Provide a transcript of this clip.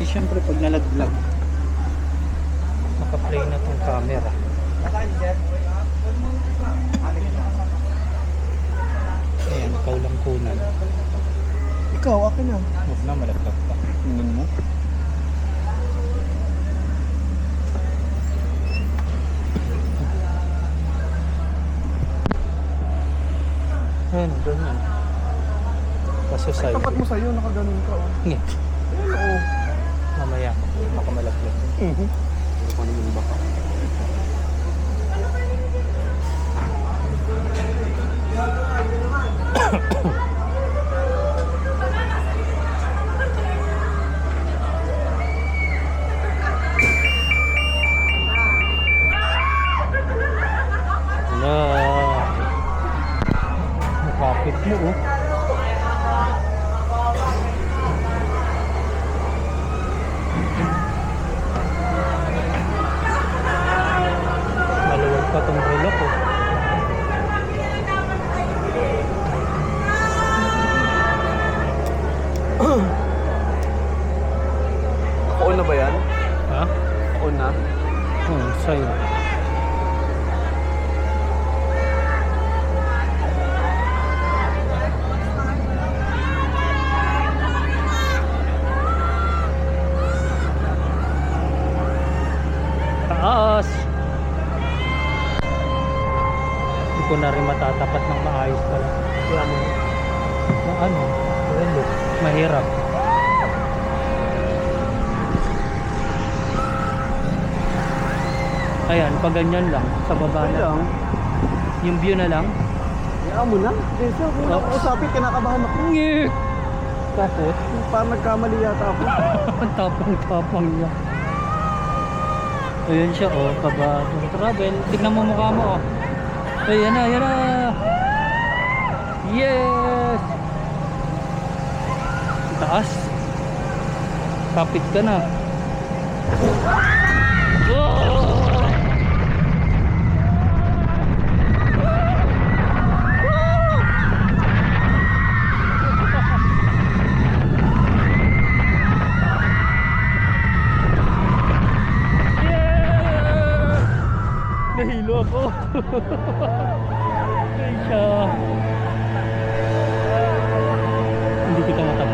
Eh syempre pag nalaglag, naka-play na tong camera. Ayan, ikaw lang kunan. Ikaw, akin na. Huwag na, malaglag pa. Tingnan mo. Ayan, ganyan. Kaso sa'yo. Tapat mo sa'yo, nakaganon ka. Oh. Hindi. Ayun, oo. Mamaya, baka malaglag. Pero paano yung baka? Wala. Nakapit mo oh. Maluwag pa tong relo ko. On na ba yan? Ha? On na? Sa'yo. Taas! Hindi ko na rin matatapat ng maayos pala. Kaya mo. Na ano? Relo. Mahirap. Ayan, pag ganyan lang, sa baba Okay na. lang. Yung view na lang. Hayaan mo na. Kasi ako Oh. nakausapin, kinakabahan ako. Ngik! Tapos, Parang nagkamali yata ako. ang tapang-tapang niya. Ayan siya, oh, kababong travel. Tignan mo mukha mo, oh. Ayan na, ayan na. Yes! Ang taas. Kapit ka na. Oh! Nahilo ako. Ay siya. Hindi kita matapat.